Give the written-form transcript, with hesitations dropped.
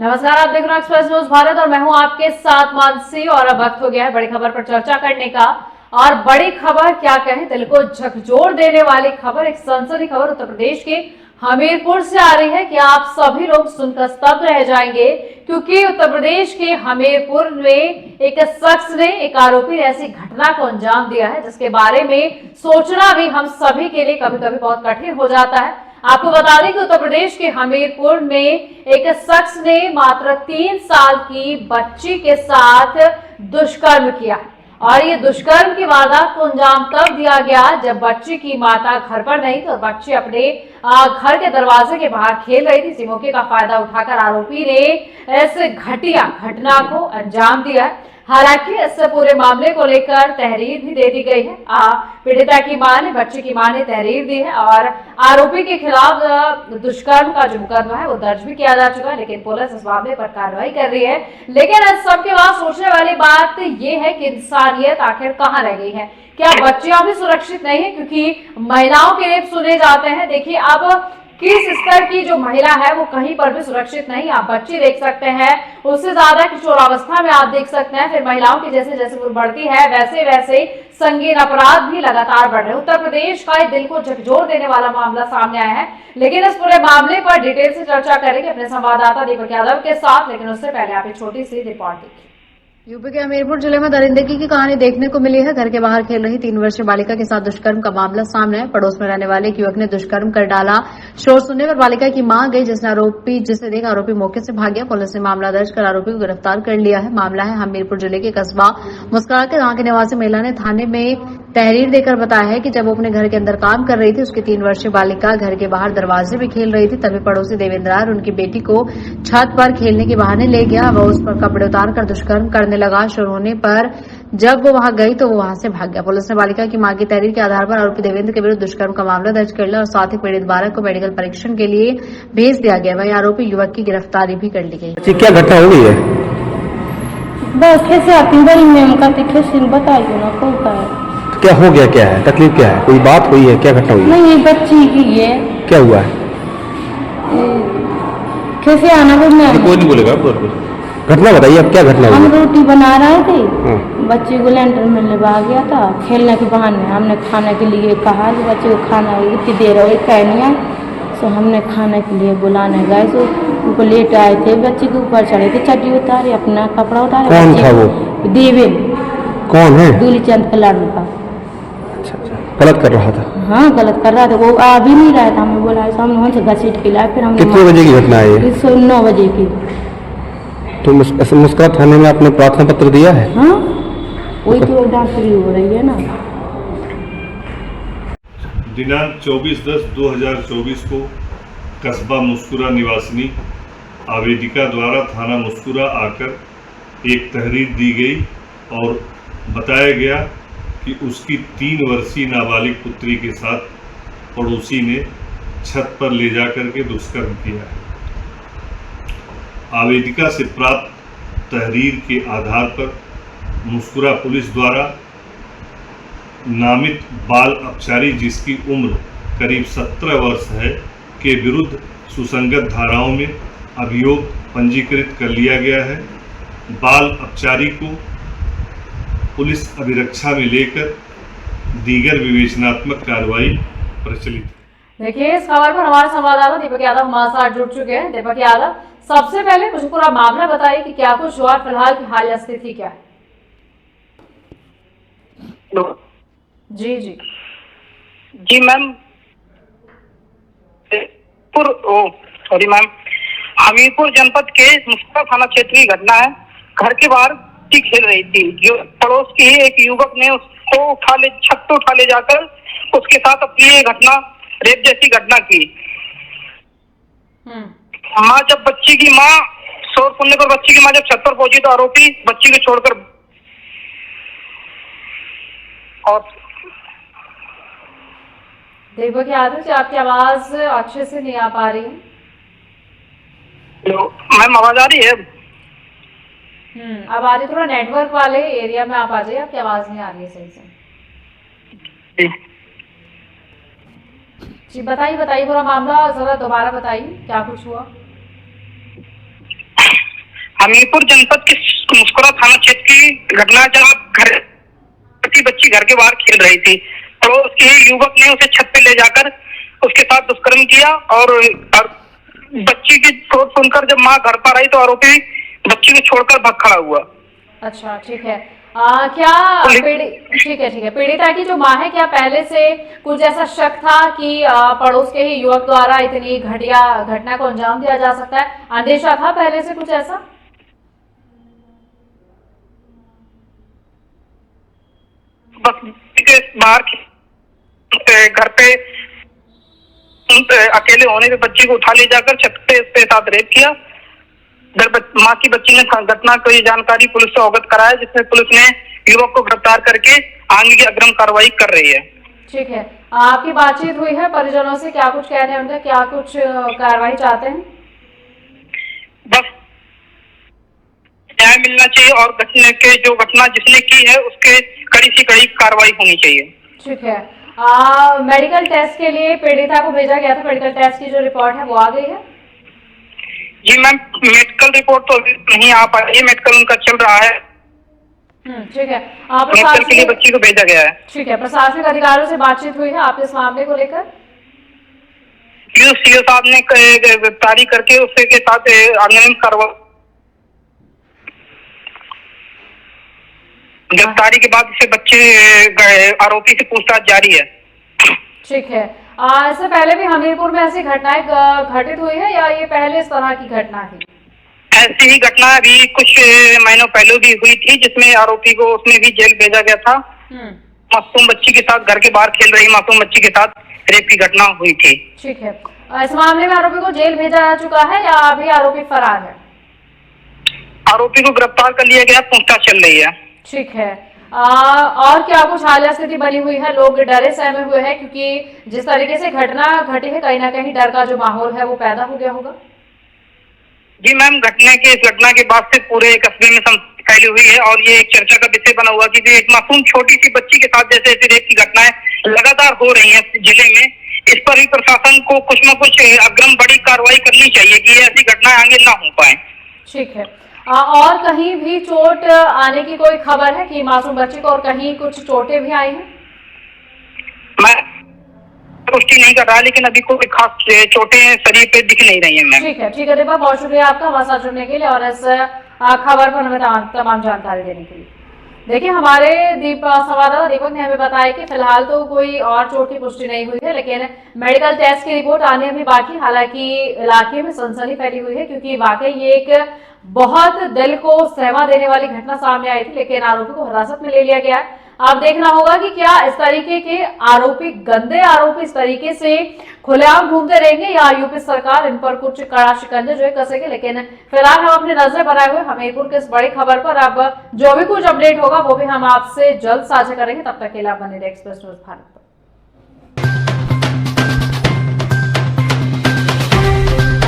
नमस्कार, आप देख रहे हैं एक्सप्रेस न्यूज भारत और मैं हूं आपके साथ मानसी। और अब वक्त हो गया है बड़ी खबर पर चर्चा करने का। और बड़ी खबर क्या कहें, दिल को झकझोर देने वाली खबर, एक सनसनी खबर उत्तर प्रदेश के हमीरपुर से आ रही है कि आप सभी लोग सुनकर स्तब्ध रह जाएंगे, क्योंकि उत्तर प्रदेश के हमीरपुर में एक शख्स ने, एक आरोपी ने ऐसी घटना को अंजाम दिया है जिसके बारे में सोचना भी हम सभी के लिए कभी कभी बहुत कठिन हो जाता है। आपको बता दें कि उत्तर प्रदेश के हमीरपुर में एक शख्स ने मात्र 3 साल की बच्ची के साथ दुष्कर्म किया और ये दुष्कर्म की वारदात को अंजाम तब दिया गया जब बच्ची की माता घर पर नहीं थी और बच्ची अपने घर के दरवाजे के बाहर खेल रही थी। इसी मौके का फायदा उठाकर आरोपी ने इस घटिया घटना को अंजाम दिया। हालांकि इस पूरे मामले को लेकर तहरीर भी दे दी गई है। पीड़िता की मां ने, बच्ची की मां ने तहरीर दी है और आरोपी के खिलाफ दुष्कर्म का जो मुकदमा है वो दर्ज भी किया जा चुका है, लेकिन पुलिस इस मामले पर कार्रवाई कर रही है। लेकिन इस सबके बाद सोचने वाली बात ये है कि इंसानियत आखिर कहाँ रह गई है? क्या बच्चियां भी सुरक्षित नहीं है? क्योंकि महिलाओं के रेप सुने जाते हैं। देखिए, अब किस स्तर की जो महिला है वो कहीं पर भी सुरक्षित नहीं। आप बच्ची देख सकते हैं, उससे ज्यादा किशोरावस्था में आप देख सकते हैं। फिर महिलाओं की जैसे जैसे उम्र बढ़ती है वैसे वैसे संगीन अपराध भी लगातार बढ़ रहे हैं। उत्तर प्रदेश का दिल को झकझोर देने वाला मामला सामने आया है, लेकिन इस पूरे मामले पर डिटेल से चर्चा करेंगे अपने संवाददाता दीपक यादव के साथ। लेकिन उससे पहले आप एक छोटी सी रिपोर्ट देखिए। यूपी के हमीरपुर जिले में दरिंदगी की कहानी देखने को मिली है। घर के बाहर खेल रही 3 वर्षीय बालिका के साथ दुष्कर्म का मामला सामने है। पड़ोस में रहने वाले एक युवक ने दुष्कर्म कर डाला। शोर सुनने पर बालिका की मां गई, जिसे देख आरोपी मौके से भाग गया। पुलिस ने मामला दर्ज कर आरोपी को गिरफ्तार कर लिया है। मामला है हमीरपुर जिले के कस्बा मुस्कुरा के। जहां की निवासी महिला ने थाने में तहरीर देकर बताया है कि जब वो अपने घर के अंदर काम कर रही थी, उसकी 3 वर्षीय बालिका घर के बाहर दरवाजे में खेल रही थी। तभी पड़ोसी देवेंद्र उनकी बेटी को छत पर खेलने के बहाने ले गया। वह उस पर कपड़े उतार कर दुष्कर्म करने लगा। शुरू होने पर जब वो वहां गई तो वो वहां से भाग गया। पुलिस ने बालिका की मां की तहरीर के आधार पर आरोपी देवेंद्र के विरुद्ध दुष्कर्म का मामला दर्ज कर लिया और साथ ही पीड़ित बालक को मेडिकल परीक्षण के लिए भेज दिया गया। वहीं आरोपी युवक की गिरफ्तारी भी कर ली गई। क्या घटना हो गई है? बस कैसे आती बड़ी मैम का कैसे बताइए ना कौन का है? क्या हो गया, क्या है तकलीफ, क्या है? कोई बात हुई है? क्या घटना हुई है? नहीं, बच्ची की है। क्या हुआ है? कैसे आना वो मैम? कोई नहीं बोलेगा। घटना बताइए, अब क्या घटना हम हुई? रोटी बना रहे थे, हाँ। बच्चे को लेंटर में लगा गया था खेलने के बहाने। हमने खाने के लिए कहा कि बच्चे को खाना इतनी देर हो गई कह नहीं आए, तो हमने खाने के लिए बुलाने गए। तो उनको लेट आए थे, बच्चे के ऊपर चढ़े थे, चड्डी उतारे, अपना कपड़ा उतारे। कौन था वो? देवेंद्र। कौन है? दूलीचंद का लड़का। अच्छा, गलत कर रहा था? हाँ, गलत कर रहा था। वो आ भी नहीं रहा था। हमें बोला हमने वहाँ से घसीट के लाए। फिर हमने कितने बजे की घटना है ये? 9 बजे की। तो मुस्कुरा थाने में आपने प्रार्थना पत्र दिया है? हाँ, वही तो डॉक्टरी हो रही है ना। दिनांक 24/10/2024 को कस्बा मुस्कुरा निवासिनी आवेदिका द्वारा थाना मुस्कुरा आकर एक तहरीर दी गई और बताया गया कि उसकी 3 वर्षीय नाबालिग पुत्री के साथ पड़ोसी ने छत पर ले जाकर के दुष्कर्म किया है। आवेदिका से प्राप्त तहरीर के आधार पर मुस्कुरा पुलिस द्वारा नामित बाल अपचारी, जिसकी उम्र करीब 17 वर्ष है, के विरुद्ध सुसंगत धाराओं में अभियोग पंजीकृत कर लिया गया है। बाल अपचारी को पुलिस अभिरक्षा में लेकर दीगर विवेचनात्मक कार्रवाई प्रचलित है। देखिए, इस खबर पर हमारे संवाददाता दीपक यादव हमारे साथ जुड़ चुके हैं। दीपक यादव, सबसे पहले मुझे पूरा मामला बताइए कि क्या कुछ हुआ, फिलहाल की हालिया स्थिति क्या है? जी जी जी मैम, सॉरी मैम, हमीरपुर जनपद के मुस्कुरा थाना क्षेत्र की घटना है। घर के बाहर खेल रही थी, जो पड़ोस की ही एक युवक ने उसको छत पे उठा ले जाकर उसके साथ अपनी ये घटना, रेप जैसी घटना की। जब बच्ची की माँ शोर सुनने पर बच्ची की माँ जब छत पर पहुंची तो आरोपी बच्ची को छोड़कर और दीपक यादव जी, आपकी आवाज अच्छे से नहीं आ पा रही है। मैम, आवाज आ रही है? अब आ रही। थोड़ा नेटवर्क वाले एरिया में आप आ जाइए, आपकी आवाज नहीं आ रही है सही से। जी बताइए पूरा मामला जरा दोबारा बताइए, क्या कुछ हुआ? हमीरपुर जनपद के मुस्कुरा थाना क्षेत्र की घटना, जहां घर की बच्ची घर के बाहर खेल रही थी, पड़ोस के युवक ने उसे छत पे ले जाकर उसके साथ दुष्कर्म किया और बच्ची की चोट सुनकर जब मां घर पर आई तो आरोपी बच्ची को छोड़कर भाग खड़ा हुआ। अच्छा, ठीक है। क्या ठीक है, पीड़िता की जो मां है, क्या पहले से कुछ ऐसा शक था कि पड़ोस के ही युवक द्वारा इतनी घटिया घटना को अंजाम दिया जा सकता है? अंदेशा था पहले से कुछ ऐसा? बस बाहर घर पे अकेले होने पे बच्ची को उठा ले जाकर छत पे उसके साथ रेप किया। मां की बच्ची ने घटना को ये जानकारी पुलिस से अवगत कराया, जिसमें पुलिस ने युवक को गिरफ्तार करके आगे की अग्रिम कार्रवाई कर रही है। ठीक है, आपकी बातचीत हुई है परिजनों से? क्या कुछ कह रहे हैं उनका, क्या कुछ कार्रवाई चाहते हैं? बस न्याय मिलना चाहिए और घटना जिसने की है उसके कड़ी से कड़ी कार्रवाई होनी चाहिए। ठीक है। मेडिकल टेस्ट के लिए पीड़िता को भेजा गया था, मेडिकल टेस्ट की जो रिपोर्ट है वो आ गई है? जी मैम, मेडिकल रिपोर्ट तो अभी नहीं आ पाई है, मेडिकल उनका चल रहा है। ठीक है। मेडिकल के लिए बच्ची को भेजा गया है। ठीक है, प्रशासनिक अधिकारियों से बातचीत हुई है आपके इस मामले को लेकर? सीओ साहब ने गिरफ्तारी करके उसके के साथ अग्रिम कार्रवाई, गिरफ्तारी के बाद इसे बच्चे आरोपी से पूछताछ जारी है। ठीक है। इससे पहले भी हमीरपुर में ऐसी घटनाएं घटित हुई है या ये पहले इस तरह की घटना थी? ऐसी ही घटना अभी कुछ महीनों पहले भी हुई थी, जिसमें आरोपी को उसमें भी जेल भेजा गया था। मासूम बच्ची के साथ घर के बाहर खेल रही मासूम बच्ची के साथ रेप की घटना हुई थी। ठीक है। इस मामले में आरोपी को जेल भेजा जा चुका है या अभी आरोपी फरार है? आरोपी को गिरफ्तार कर लिया गया, पूछताछ चल रही है। ठीक है। और क्या कुछ हालिया स्थिति बनी हुई है? लोग डरे सहमे हुए हैं क्योंकि जिस तरीके से घटना घटी है, कहीं ना कहीं डर का जो माहौल है वो पैदा हो गया होगा। जी मैम, इस घटना के बाद से पूरे कस्बे में फैली हुई है और ये एक चर्चा का विषय बना हुआ कि एक मासूम छोटी सी बच्ची के साथ जैसे ऐसे रेप की घटनाएं लगातार हो रही है जिले में, इस पर भी प्रशासन को कुछ न कुछ अग्रिम बड़ी कार्रवाई करनी चाहिए कि ऐसी घटनाएं आगे ना हो पाए। ठीक है। और कहीं भी चोट आने की कोई खबर है कि मासूम बच्चे को और कहीं कुछ चोटें भी आई हैं? मैं पुष्टि नहीं कर रहा, लेकिन अभी कोई खास चोटें शरीर पे दिख नहीं रही है मैम। ठीक है दीपक, बहुत शुक्रिया आपका हमारे साथ जुड़ने के लिए और इस खबर पर हमें तमाम जानकारी देने के लिए। देखिए, हमारे संवाददाता दीपक ने हमें बताया कि फिलहाल तो कोई और चोट की पुष्टि नहीं हुई है, लेकिन मेडिकल टेस्ट की रिपोर्ट आने अभी बाकी। हालांकि इलाके में सनसनी फैली हुई है क्योंकि वाकई ये एक बहुत दिल को सहमा देने वाली घटना सामने आई थी, लेकिन आरोपी को हिरासत में ले लिया गया है। अब देखना होगा कि क्या इस तरीके के आरोपी, गंदे आरोपी इस तरीके से खुलेआम घूमते रहेंगे या यूपी सरकार इन पर कुछ कड़ा शिकंजे जो है कसेगी। लेकिन फिलहाल हम अपनी नजर बनाए हुए हमीरपुर के इस बड़ी खबर पर, अब जो भी कुछ अपडेट होगा वो भी हम आपसे जल्द साझा करेंगे। तब तक के लिए आप बने रहिए एक्सप्रेस न्यूज भारत पर।